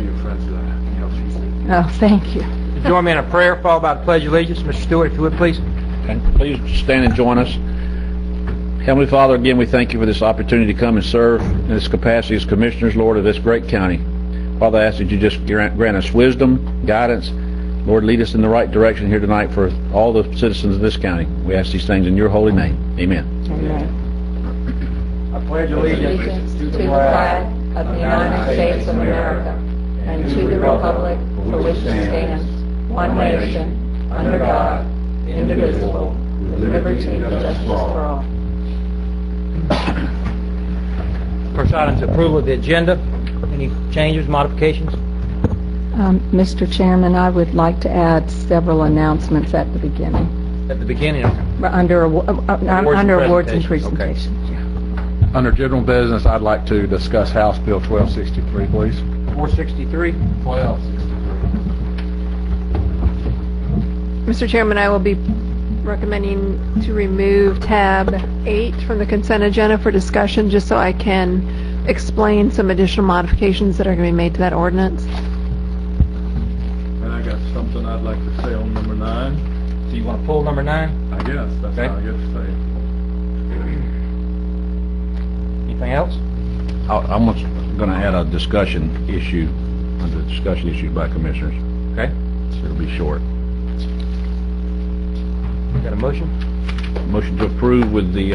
your friends that Oh, thank you. Join me in a prayer, followed by the Pledge of Allegiance. Mr. Stewart, if you would, please. And please stand and join us. Heavenly Father, again, we thank you for this opportunity to come and serve in this capacity as commissioners, Lord, of this great county. Father, I ask that you just grant us wisdom, guidance. Lord, lead us in the right direction here tonight for all the citizens of this county. We ask these things in your holy name. Amen. Amen. I pledge allegiance To the flag of the United States of America and to the republic for which it stands, one nation, under God, indivisible, with liberty and justice for all. First item is approval of the agenda. Any changes, modifications? Mr. Chairman, I would like to add several announcements at the beginning. At the beginning? Under awards and presentations. Okay. Under general business, I'd like to discuss House Bill 1263, please. 463. 1263. Mr. Chairman, I will be recommending to remove tab 8 from the consent agenda for discussion, just so I can explain some additional modifications that are going to be made to that ordinance. And I got something I'd like to say on number 9. So you want to pull number 9? I guess that's Okay. how I get to say it. Anything else? I'm going to add a discussion issue under discussion issues by commissioners. Okay. So it'll be short. Got a motion? Motion to approve with the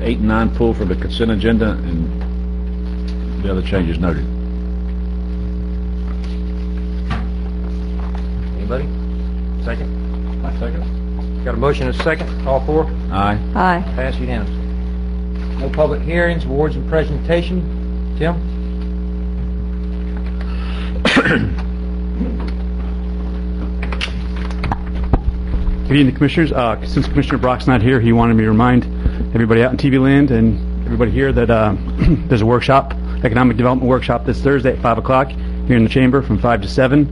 8 and 9 pull for the consent agenda and the other changes noted. Anybody? Second? My second. Got a motion and a second. All four? Aye. Aye. Pass unanimously. No public hearings, awards, and presentation. Tim? Good evening, Commissioners. Since Commissioner Brock's not here, he wanted me to remind everybody out in TV land and everybody here that there's a workshop, economic development workshop this Thursday at 5 o'clock here in the chamber from 5 to 7.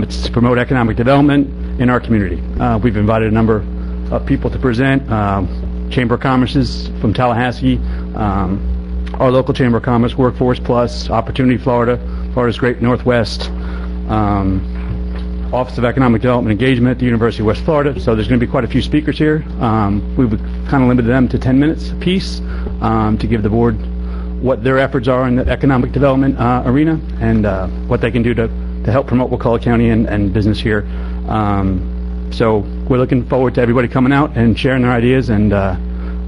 It's to promote economic development in our community. We've invited a number of people to present. Chamber of Commerce's from Tallahassee, our local Chamber of Commerce, Workforce Plus, Opportunity Florida, Florida's Great Northwest, Office of Economic Development Engagement at the University of West Florida. So there's going to be quite a few speakers here. We would kind of limit them to 10 minutes apiece to give the board what their efforts are in the economic development arena and what they can do to help promote Wakulla County and business here. So we're looking forward to everybody coming out and sharing their ideas and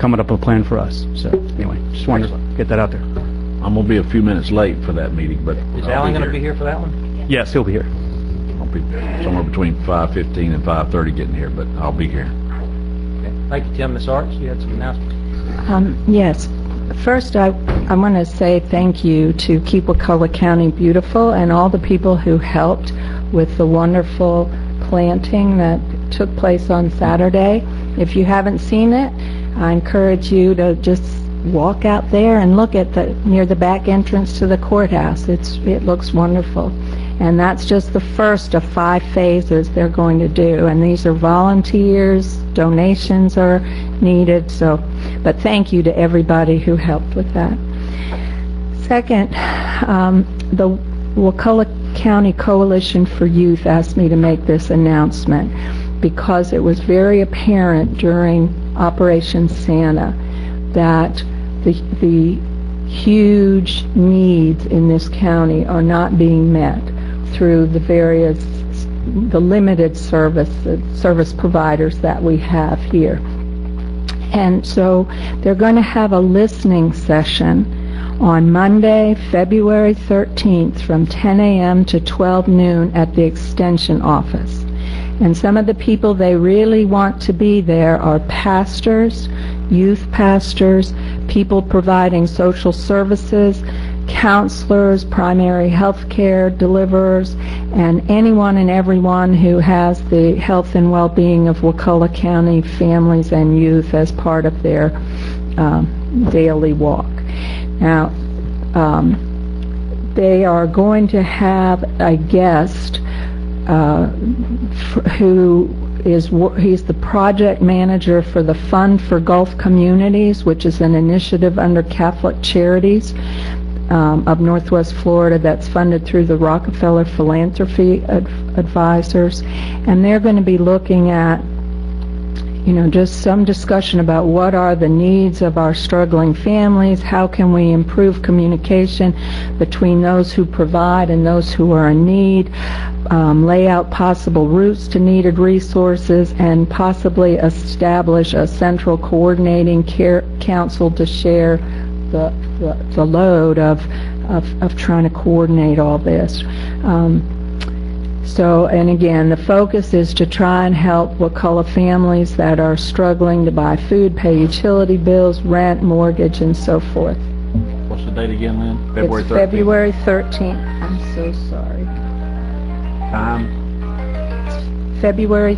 coming up with a plan for us. So anyway, just wanted to get that out there. I'm going to be a few minutes late for that meeting, but Is Alan going to be here for that one? Yes, he'll be here. I'll be somewhere between 5:15 and 5:30 getting here, but I'll be here. Okay. Thank you, Tim. Ms. Arts, you had some announcements? Yes. First, I want to say thank you to Keep Wakulla County Beautiful and all the people who helped with the wonderful planting that took place on Saturday. If you haven't seen it, I encourage you to just walk out there and look at near the back entrance to the courthouse. It looks wonderful. And that's just the first of 5 phases they're going to do. And these are volunteers, donations are needed. But thank you to everybody who helped with that. Second, the Wakulla County Coalition for Youth asked me to make this announcement because it was very apparent during Operation Santa that the huge needs in this county are not being met through the limited service providers that we have here. And so they're going to have a listening session on Monday, February 13th from 10 a.m. to 12 noon at the Extension office. And some of the people they really want to be there are pastors, youth pastors, people providing social services, counselors, primary health care deliverers, and anyone and everyone who has the health and well-being of Wakulla County families and youth as part of their daily walk. Now, they are going to have a guest he's the project manager for the Fund for Gulf Communities, which is an initiative under Catholic Charities. of Northwest Florida that's funded through the Rockefeller Philanthropy Advisors, and they're going to be looking at just some discussion about what are the needs of our struggling families, how can we improve communication between those who provide and those who are in need, lay out possible routes to needed resources, and possibly establish a central coordinating care council to share the load of trying to coordinate all this. And again, the focus is to try and help Wakulla families that are struggling to buy food, pay utility bills, rent, mortgage, and so forth. What's the date again, Lynn? February 13th? It's February 13th. I'm so sorry. Time? February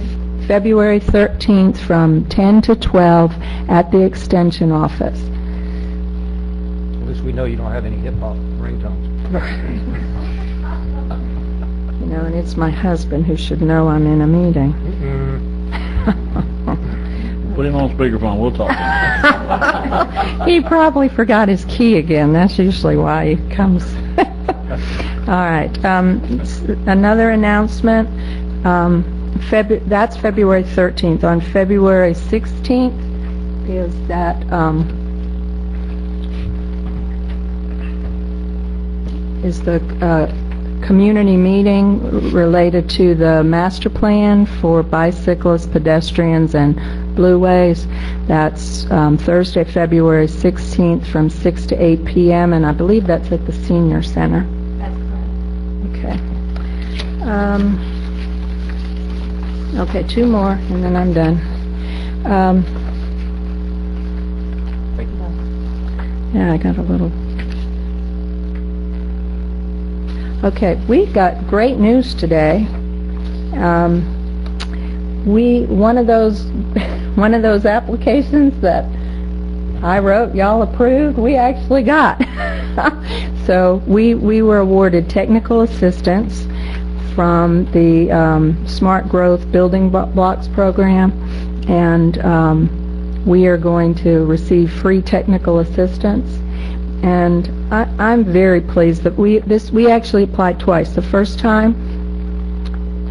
13th from 10 to 12 at the Extension office. At least we know you don't have any hip-hop ringtones. And it's my husband who should know I'm in a meeting. Put him on speakerphone. We'll talk to him. He probably forgot his key again. That's usually why he comes. All right. Another announcement. That's February 13th. On February 16th is that the community meeting related to the master plan for bicyclists, pedestrians, and blueways. That's Thursday, February 16th from 6 to 8 p.m., and I believe that's at the Senior Center. That's correct. Okay. Okay, two more, and then I'm done. Yeah, I got a little... Okay, we got great news today. One of those applications that I wrote, y'all approved, we actually got. So we were awarded technical assistance from the Smart Growth Building Blocks program, and we are going to receive free technical assistance. And I'm very pleased that we actually applied twice. The first time,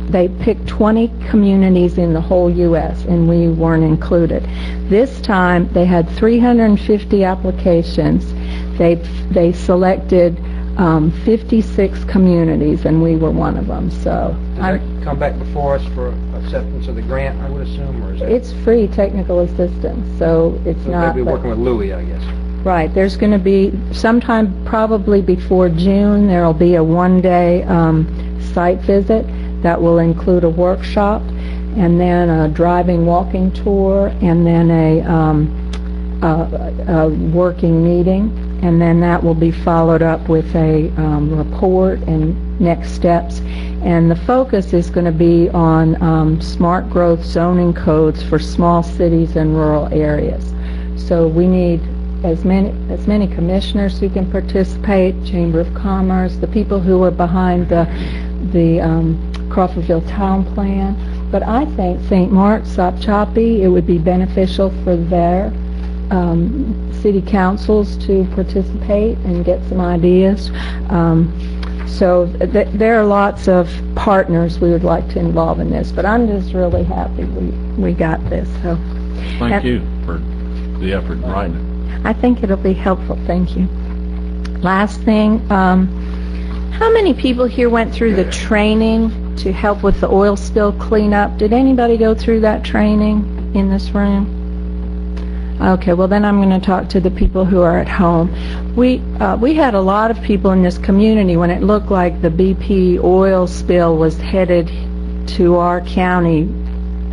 they picked 20 communities in the whole U.S., and we weren't included. This time, they had 350 applications. They selected 56 communities, and we were one of them. So Does that come back before us for acceptance of the grant, I would assume, or is that... It's free technical assistance, so it's not... They'll be working with Louis, I guess. Right. There's going to be sometime probably before June, there will be a one-day site visit that will include a workshop, and then a driving walking tour, and then a working meeting, and then that will be followed up with a report and next steps. And the focus is going to be on smart growth zoning codes for small cities and rural areas. So we need as many commissioners who can participate, Chamber of Commerce, the people who are behind the Crawfordville Town Plan. But I think St. Mark's, Sopchoppy, it would be beneficial for their city councils to participate and get some ideas. So there are lots of partners we would like to involve in this, but I'm just really happy we got this. So Thank you for the effort in writing it. I think it'll be helpful. Thank you. Last thing, how many people here went through the training to help with the oil spill cleanup? Did anybody go through that training in this room? Okay, well then I'm going to talk to the people who are at home. We had a lot of people in this community when it looked like the BP oil spill was headed to our county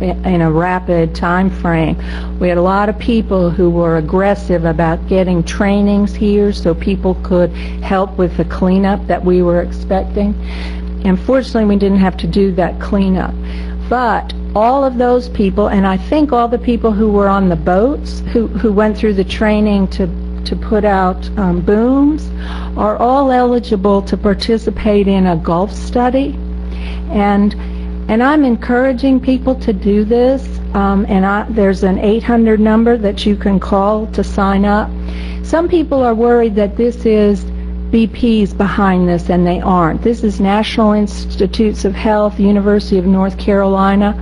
in a rapid time frame. We had a lot of people who were aggressive about getting trainings here so people could help with the cleanup that we were expecting. Unfortunately, we didn't have to do that cleanup. But all of those people, and I think all the people who were on the boats, who went through the training to put out booms, are all eligible to participate in a Gulf study. And I'm encouraging people to do this, there's an 800 number that you can call to sign up. Some people are worried that this is BP's behind this, and they aren't. This is National Institutes of Health, University of North Carolina,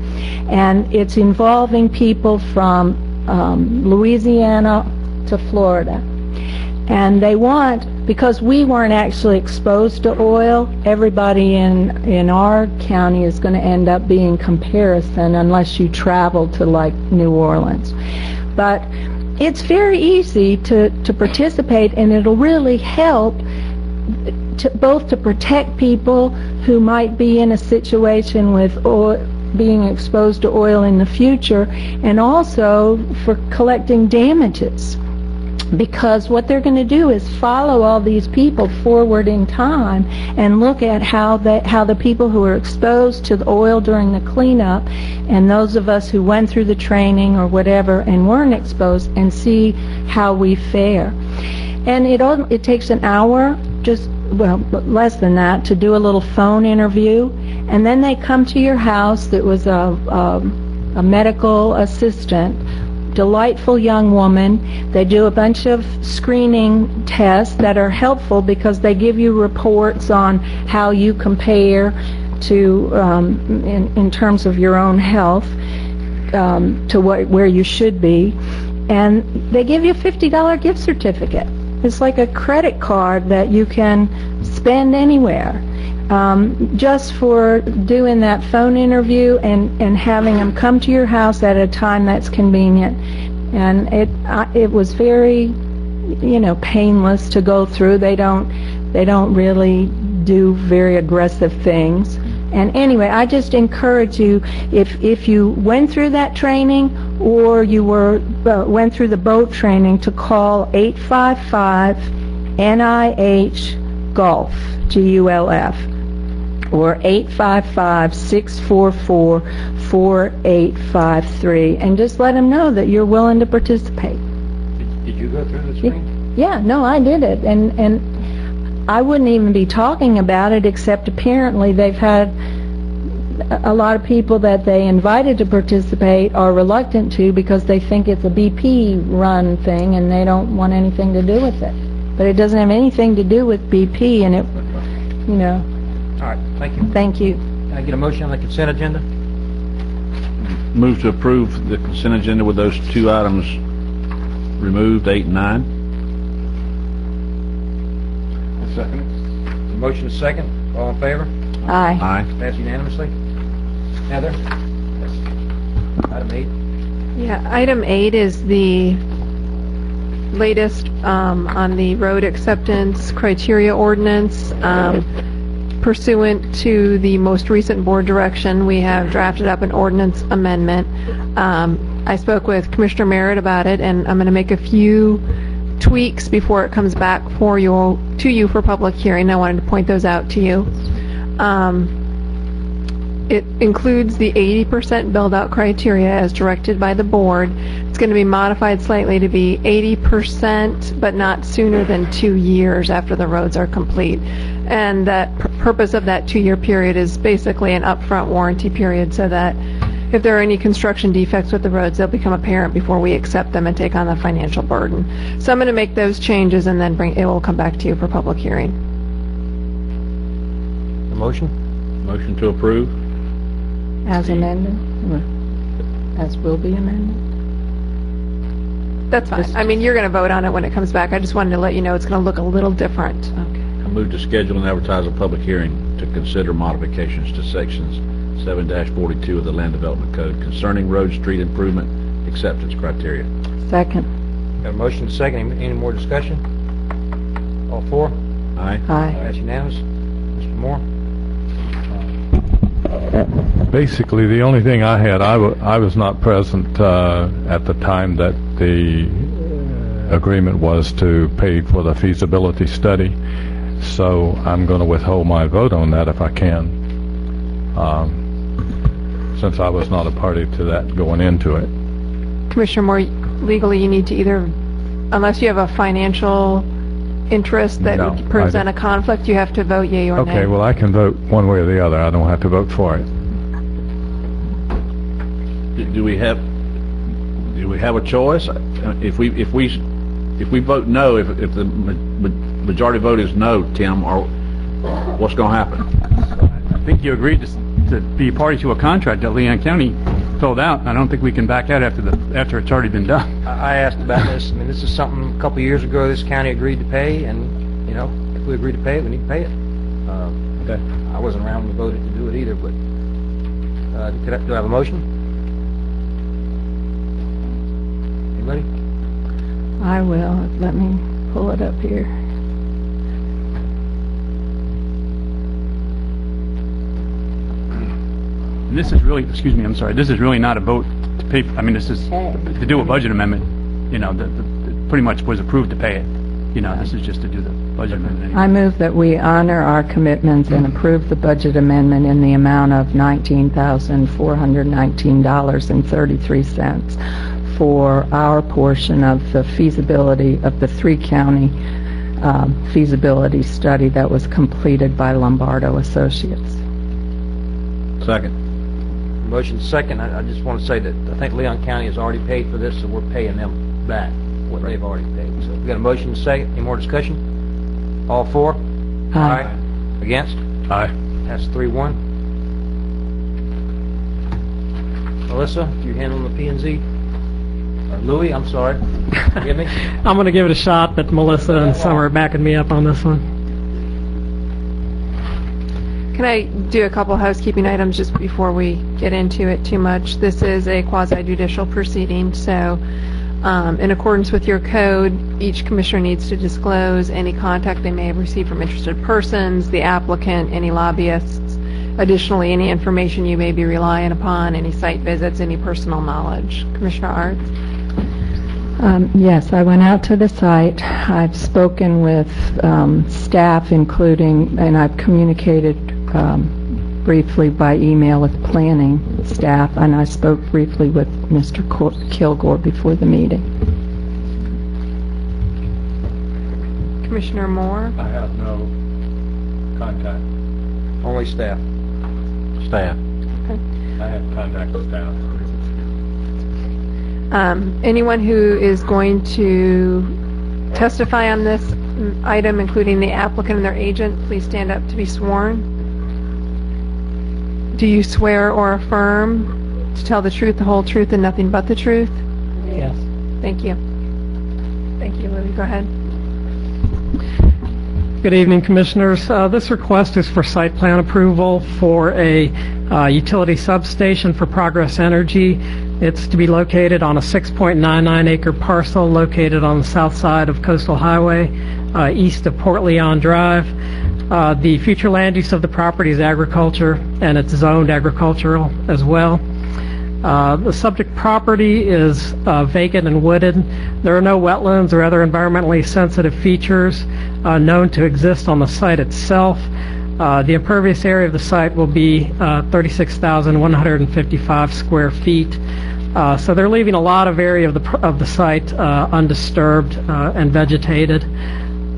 and it's involving people from Louisiana to Florida. And they want, because we weren't actually exposed to oil, everybody in our county is going to end up being comparison unless you travel to like New Orleans. But it's very easy to participate, and it'll really help both to protect people who might be in a situation with oil, being exposed to oil in the future, and also for collecting damages. Because what they're going to do is follow all these people forward in time and look at how the people who are exposed to the oil during the cleanup and those of us who went through the training or whatever and weren't exposed, and see how we fare. And it takes an hour, less than that, to do a little phone interview, and then they come to your house. That was a medical assistant, delightful young woman. They do a bunch of screening tests that are helpful because they give you reports on how you compare to in terms of your own health to where you should be, and they give you a $50 gift certificate. It's like a credit card that you can spend anywhere, just for doing that phone interview and having them come to your house at a time that's convenient. And it was very, painless to go through. They don't really do very aggressive things. And anyway, I just encourage you, if you went through that training or you went through the boat training, to call 855-NIH-GULF, GULF, or 855-644-4853, and just let them know that you're willing to participate. Did you go through the training? Yeah, no, I did it, and I wouldn't even be talking about it, except apparently they've had a lot of people that they invited to participate are reluctant to because they think it's a BP run thing and they don't want anything to do with it. But it doesn't have anything to do with BP, and All right, thank you. Thank you. Can I get a motion on the consent agenda? Move to approve the consent agenda with those two items removed, 8 and 9. Second. The motion is second. All in favor? Aye. Aye. Passed unanimously. Heather? Item 8. Yeah, item 8 is the latest on the road acceptance criteria ordinance. Pursuant to the most recent board direction, we have drafted up an ordinance amendment. I spoke with Commissioner Merritt about it, and I'm going to make a few tweaks before it comes back to you for public hearing. I wanted to point those out to you. It includes the 80% build-out criteria as directed by the board. It's going to be modified slightly to be 80%, but not sooner than 2 years after the roads are complete. And that purpose of that 2-year period is basically an upfront warranty period, so that if there are any construction defects with the roads, they'll become apparent before we accept them and take on the financial burden. So I'm going to make those changes, and then it will come back to you for public hearing. The motion? Motion to approve. As amended? As will be amended? That's fine. I mean, you're going to vote on it when it comes back. I just wanted to let you know it's going to look a little different. Okay. I move to schedule and advertise a public hearing to consider modifications to sections 7-42 of the Land Development Code concerning road street improvement acceptance criteria. Second. Got a motion to second. Any more discussion? All four? Aye. Aye. That's unanimous. Mr. Moore? Basically, the only thing I had, I was not present at the time that the agreement was to pay for the feasibility study, so I'm going to withhold my vote on that if I can, since I was not a party to that going into it. Commissioner Moore, legally you need to either, unless you have a financial interest that No, would present a conflict, you have to vote yea or nay. Okay, well, I can vote one way or the other. I don't have to vote for it. Do we have a choice? If we vote no, if the majority vote is no, Tim, or what's going to happen? I think you agreed to be party to a contract that Leon County filled out. I don't think we can back out after it's already been done. I asked about this. I mean, this is something a couple of years ago this county agreed to pay, and, you know, if we agree to pay it, we need to pay it. Okay. I wasn't around when we voted to do it either, but do I have a motion? Anybody? I will. Let me pull it up here. And this is really, excuse me, I'm sorry, this is really not a vote to pay, I mean, this is to do a budget amendment, you know, that pretty much was approved to pay it. You know, this is just to do the budget amendment. Anyway. I move that we honor our commitments and approve the budget amendment in the amount of $19,419.33 for our portion of the feasibility of the three-county feasibility study that was completed by Lombardo Associates. Second. Motion second. I just want to say that I think Leon County has already paid for this, so we're paying them back what they've already paid. So we got a motion second. Any more discussion? All for? Aye. Against? Aye. That's 3-1. Melissa, you handling the P&Z? Or Louis, I'm sorry. Forgive me. I'm going to give it a shot, but Melissa and Summer are backing me up on this one. Can I do a couple housekeeping items just before we get into it too much? This is a quasi-judicial proceeding, so in accordance with your code, each commissioner needs to disclose any contact they may have received from interested persons, the applicant, any lobbyists, additionally any information you may be relying upon, any site visits, any personal knowledge. Commissioner Arts? Yes, I went out to the site. I've spoken with staff, including, and I've communicated briefly by email with planning staff, and I spoke briefly with Mr. Kilgore before the meeting. Commissioner Moore? I have no contact. Only staff. Staff. I have contact with staff. Anyone who is going to testify on this item, including the applicant and their agent, please stand up to be sworn. Do you swear or affirm to tell the truth, the whole truth, and nothing but the truth? Yes. Thank you. Thank you, Lily. Go ahead. Good evening, Commissioners. This request is for site plan approval for a utility substation for Progress Energy. It's to be located on a 6.99 acre parcel located on the south side of Coastal Highway, east of Port Leon Drive. The future land use of the property is agriculture, and it's zoned agricultural as well. The subject property is vacant and wooded. There are no wetlands or other environmentally sensitive features known to exist on the site itself. The impervious area of the site will be 36,155 square feet. So they're leaving a lot of area of the site undisturbed and vegetated.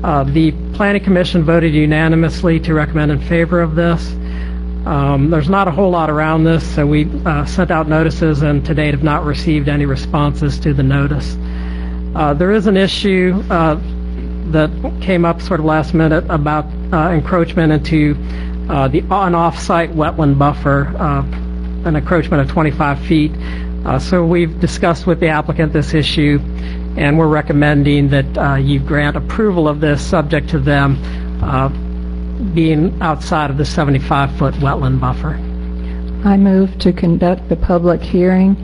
The Planning Commission voted unanimously to recommend in favor of this. There's not a whole lot around this, so we sent out notices and to date have not received any responses to the notice. There is an issue that came up sort of last minute about encroachment into the on-off-site wetland buffer, an encroachment of 25 feet. So we've discussed with the applicant this issue, and we're recommending that you grant approval of this subject to them being outside of the 75-foot wetland buffer. I move to conduct the public hearing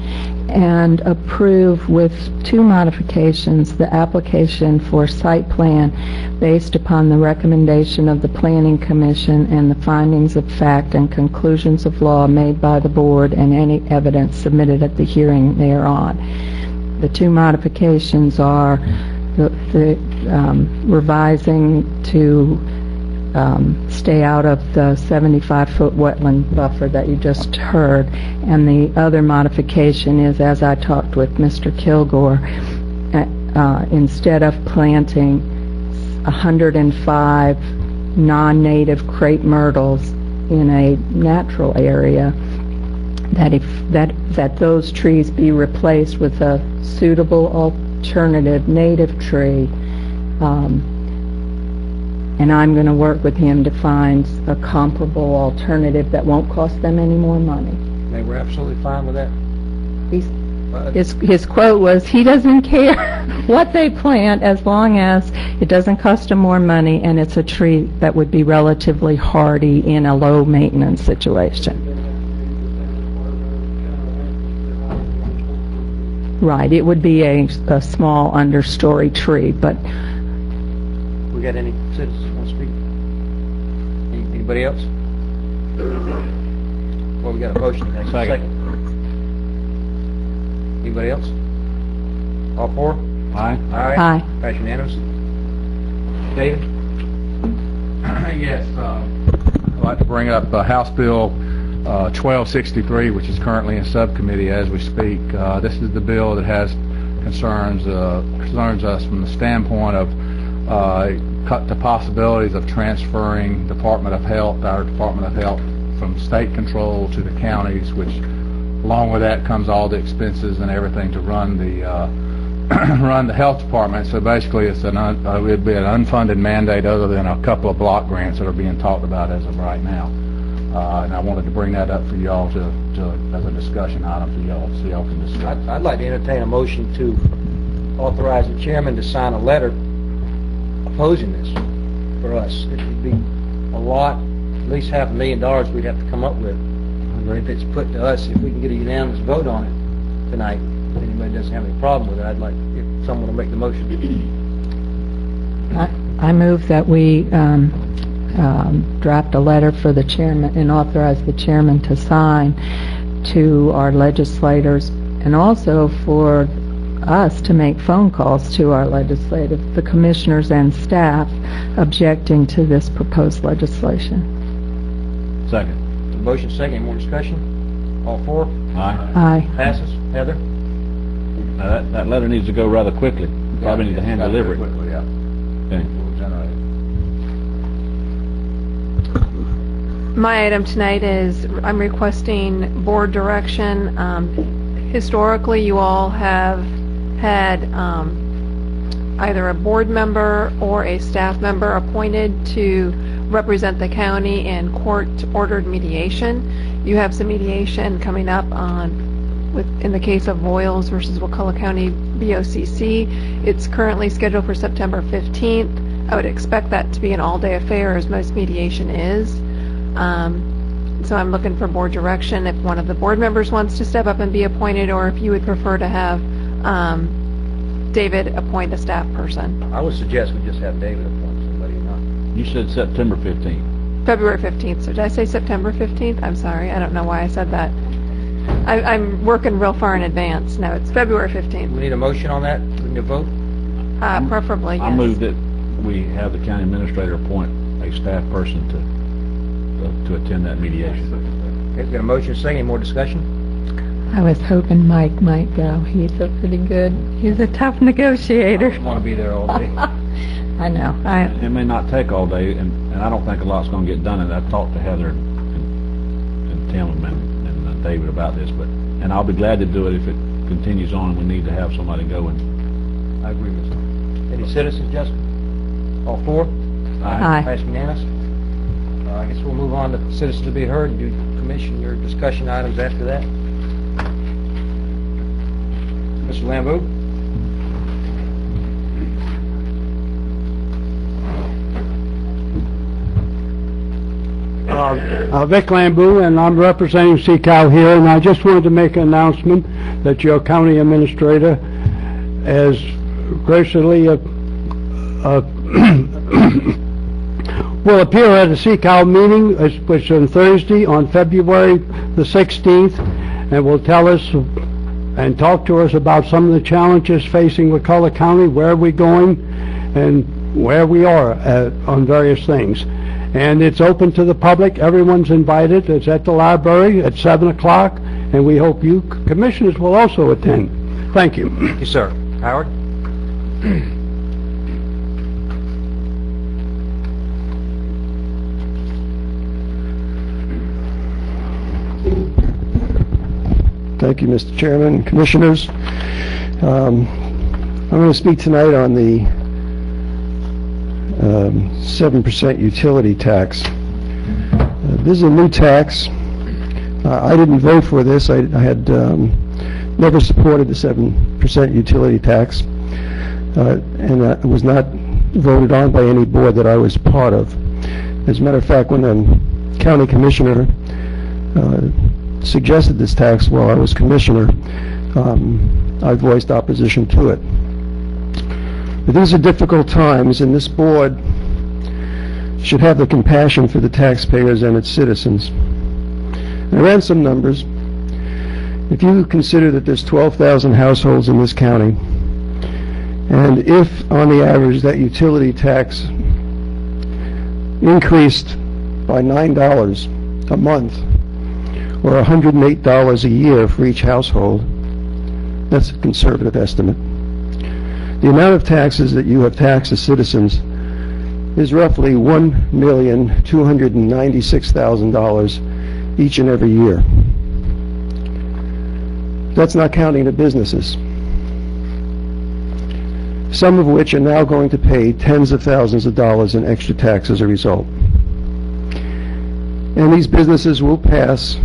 and approve with two modifications the application for site plan based upon the recommendation of the Planning Commission and the findings of fact and conclusions of law made by the board and any evidence submitted at the hearing thereon. The two modifications are the revising to stay out of the 75-foot wetland buffer that you just heard, and the other modification is, as I talked with Mr. Kilgore, instead of planting 105 non-native crepe myrtles in a natural area, that those trees be replaced with a suitable alternative native tree and I'm going to work with him to find a comparable alternative that won't cost them any more money. They were absolutely fine with that. His quote was, he doesn't care what they plant as long as it doesn't cost him more money and it's a tree that would be relatively hardy in a low maintenance situation. Right, it would be a small understory tree, but We got any citizens want to speak? Anybody else? Well, we got a motion. Thank you. Second. Anybody else? All four? Aye. Aye. Pass unanimous. David? Yes, I'd like to bring up House Bill 1263, which is currently in subcommittee as we speak. This is the bill that has concerns us from the standpoint of cut the possibilities of transferring our Department of Health from state control to the counties, which along with that comes all the expenses and everything to run the run the health department. So basically, it would be an unfunded mandate other than a couple of block grants that are being talked about as of right now. And I wanted to bring that up for y'all to as a discussion item for y'all, so y'all can discuss. I'd like to entertain a motion to authorize the chairman to sign a letter opposing this for us. It would be a lot, at least $500,000 we'd have to come up with. If it's put to us, if we can get a unanimous vote on it tonight, if anybody doesn't have any problem with it, I'd like if someone will make the motion. I move that we draft a letter for the chairman and authorize the chairman to sign to our legislators, and also for us to make phone calls to our legislators, the commissioners and staff objecting to this proposed legislation. Second. The motion second. Any more discussion? All four? Aye. Aye. Passes. Heather? Now, that letter needs to go rather quickly. Probably need to hand deliver it. Quickly, yeah. Okay. We'll generate it. My item tonight is I'm requesting board direction. Historically, you all have had either a board member or a staff member appointed to represent the county in court-ordered mediation. You have some mediation coming up in the case of Voiles versus Wakulla County BoCC. It's currently scheduled for September 15th. I would expect that to be an all-day affair, as most mediation is. So I'm looking for board direction if one of the board members wants to step up and be appointed, or if you would prefer to have David appoint a staff person. I would suggest we just have David appoint somebody, not. You said September 15th. February 15th. So did I say September 15th? I'm sorry. I don't know why I said that. I'm working real far in advance. No, it's February 15th. We need a motion on that? We need a vote? Preferably, yes. I move that we have the county administrator appoint a staff person to attend that mediation. Okay, we got a motion second. Any more discussion? I was hoping Mike might go. He's a tough negotiator. I want to be there all day. I know. It may not take all day, and I don't think a lot's going to get done. And I've talked to Heather and Tim and David about this, and I'll be glad to do it if it continues on. We need to have somebody going. I agree with you. Any citizens, Justin? All four? Aye. Pass unanimous. I guess we'll move on to citizens to be heard and do commission your discussion items after that. Mr. Lambeau? Vic Lambeau, and I'm representing CCAL here, and I just wanted to make an announcement that your county administrator has graciously will appear at a CCAL meeting, which is on Thursday, on February the 16th, and will tell us and talk to us about some of the challenges facing Wakulla County, where we're going, and where we are on various things. And it's open to the public. Everyone's invited. It's at the library at 7 o'clock, and we hope you commissioners will also attend. Thank you. Thank you, sir. Howard? Thank you, Mr. Chairman, Commissioners. I'm going to speak tonight on the 7% utility tax. This is a new tax. I didn't vote for this. I had never supported the 7% utility tax, and it was not voted on by any board that I was part of. As a matter of fact, when the county commissioner suggested this tax while I was commissioner, I voiced opposition to it. But these are difficult times, and this board should have the compassion for the taxpayers and its citizens. I ran some numbers. If you consider that there's 12,000 households in this county, and if on the average that utility tax increased by $9 a month, or $108 a year for each household, that's a conservative estimate. The amount of taxes that you have taxed as citizens is roughly $1,296,000 each and every year. That's not counting the businesses, some of which are now going to pay tens of thousands of dollars in extra tax as a result. And these businesses will pass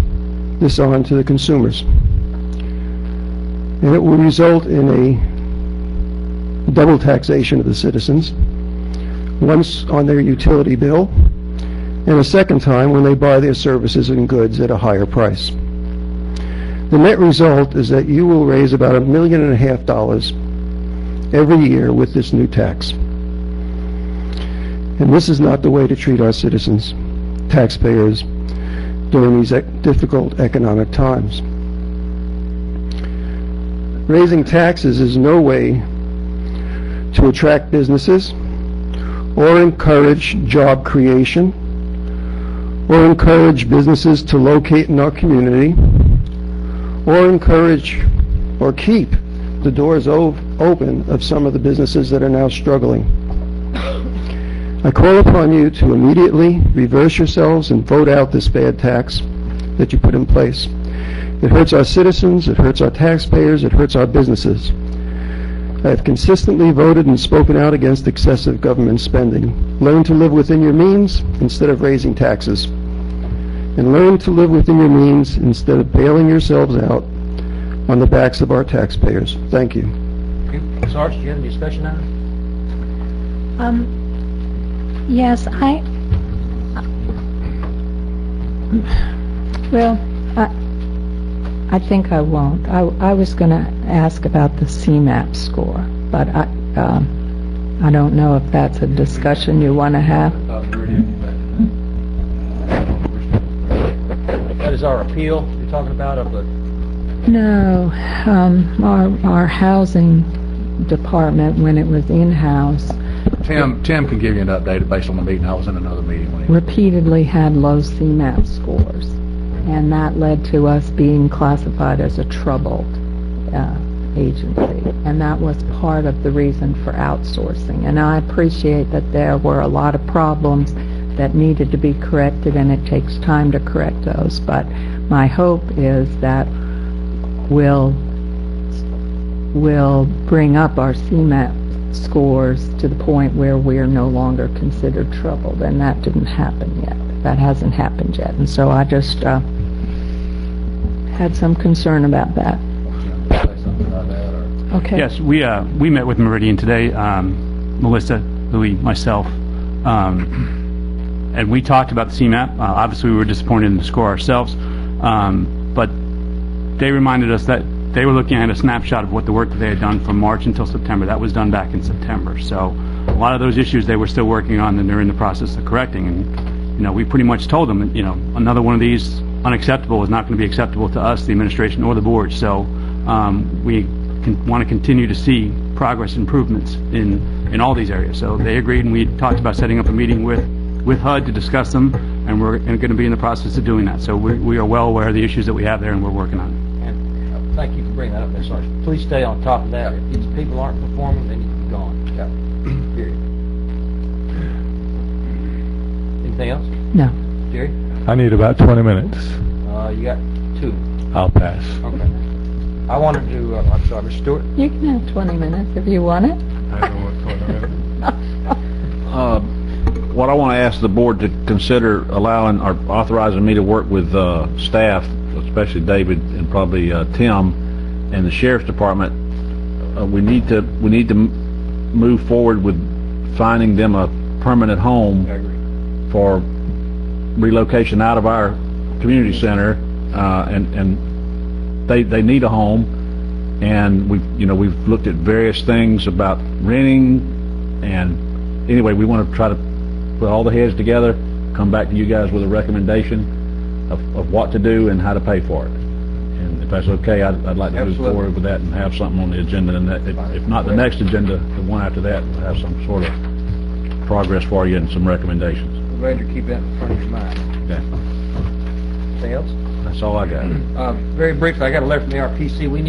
this on to the consumers. And it will result in a double taxation of the citizens, once on their utility bill, and a second time when they buy their services and goods at a higher price. The net result is that you will raise about $1.5 million every year with this new tax. And this is not the way to treat our citizens, taxpayers, during these difficult economic times. Raising taxes is no way to attract businesses or encourage job creation or encourage businesses to locate in our community or encourage or keep the doors open of some of the businesses that are now struggling. I call upon you to immediately reverse yourselves and vote out this bad tax that you put in place. It hurts our citizens, it hurts our taxpayers, it hurts our businesses. I have consistently voted and spoken out against excessive government spending. Learn to live within your means instead of raising taxes. And learn to live within your means instead of bailing yourselves out on the backs of our taxpayers. Thank you. Sarge, do you have any discussion on it? Yes, I think I won't. I was going to ask about the CMAP score, but I don't know if that's a discussion you want to have. That is our appeal you're talking about of the... No, our housing department, when it was in-house, Tim can give you an update based on the meeting. I was in another meeting when he... repeatedly had low CMAP scores, and that led to us being classified as a troubled agency, and that was part of the reason for outsourcing. And I appreciate that there were a lot of problems that needed to be corrected, and it takes time to correct those, but my hope is that we'll bring up our CMAP scores to the point where we're no longer considered troubled, and that didn't happen yet. That hasn't happened yet, and so I just had some concern about that. Okay. Yes, we met with Meridian today, Melissa, Louis, myself, and we talked about the CMAP. Obviously, we were disappointed in the score ourselves, but they reminded us that they were looking at a snapshot of what the work that they had done from March until September. That was done back in September. So a lot of those issues they were still working on, and they're in the process of correcting. And we pretty much told them, another one of these unacceptable is not going to be acceptable to us, the administration, or the board. So we want to continue to see progress improvements in all these areas. So they agreed, and we talked about setting up a meeting with HUD to discuss them, and we're going to be in the process of doing that. So we are well aware of the issues that we have there, and we're working on it. And thank you for bringing that up, Ms. Sarge. Please stay on top of that. If these people aren't performing, they need to be gone. Period. Anything else? No. Jerry? I need about 20 minutes. You got 2. I'll pass. Okay. I wanted to, I'm sorry, Mr. Stewart? You can have 20 minutes if you want it. I don't want 20 minutes. What I want to ask the board to consider allowing or authorizing me to work with staff, especially David and probably Tim and the sheriff's department. We need to move forward with finding them a permanent home for relocation out of our community center, and they need a home. And we've looked at various things about renting, and anyway, we want to try to put all the heads together, come back to you guys with a recommendation of what to do and how to pay for it. And if that's okay, I'd like to move forward with that and have something on the agenda, and that, if not the next agenda, the one after that, we'll have some sort of progress for you and some recommendations. I'm glad you keep that in front of your mind. Okay. Anything else? That's all I got. Very briefly, I got a letter from the ARPC. We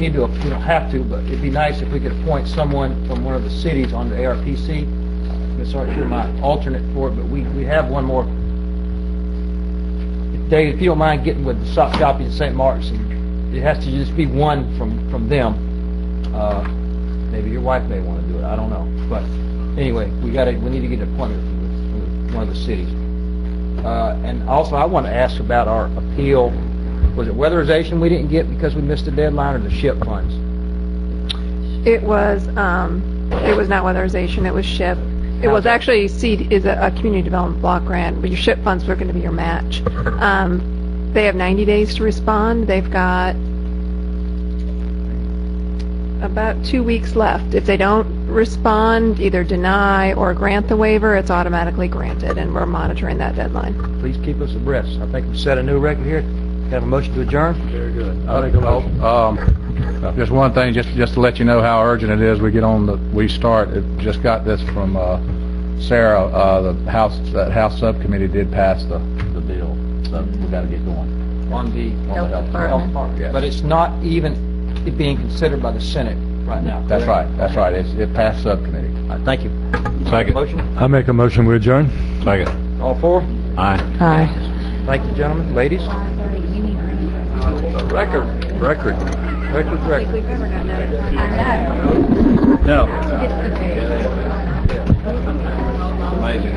don't have to, but it'd be nice if we could appoint someone from one of the cities on the ARPC. Ms. Hart, you're my alternate for it, but we have one more. Dave, if you don't mind getting with the copy in St. Mark's, and it has to just be one from them. Maybe your wife may want to do it. I don't know, but anyway, we need to get an appointment with one of the cities. And also, I want to ask about our appeal. Was it weatherization we didn't get because we missed the deadline, or the SHIP funds? It was not weatherization, it was SHIP. It was actually SEED is a community development block grant, but your SHIP funds were going to be your match. They have 90 days to respond. They've got about 2 weeks left. If they don't respond, either deny or grant the waiver, it's automatically granted, and we're monitoring that deadline. Please keep us abreast. I think we've set a new record here. Have a motion to adjourn? Very good. Just one thing, just to let you know how urgent it is. We start. It just got this from Sarah. That House subcommittee did pass the bill, so we got to get going On the Health Department. Yes. But it's not even being considered by the Senate right now. That's correct? right. That's right. It passed subcommittee. All right, thank you. Second. Motion? I make a motion we adjourn. Second. All four? Aye. Aye. Thank you, gentlemen. Ladies? Record. No. Amazing.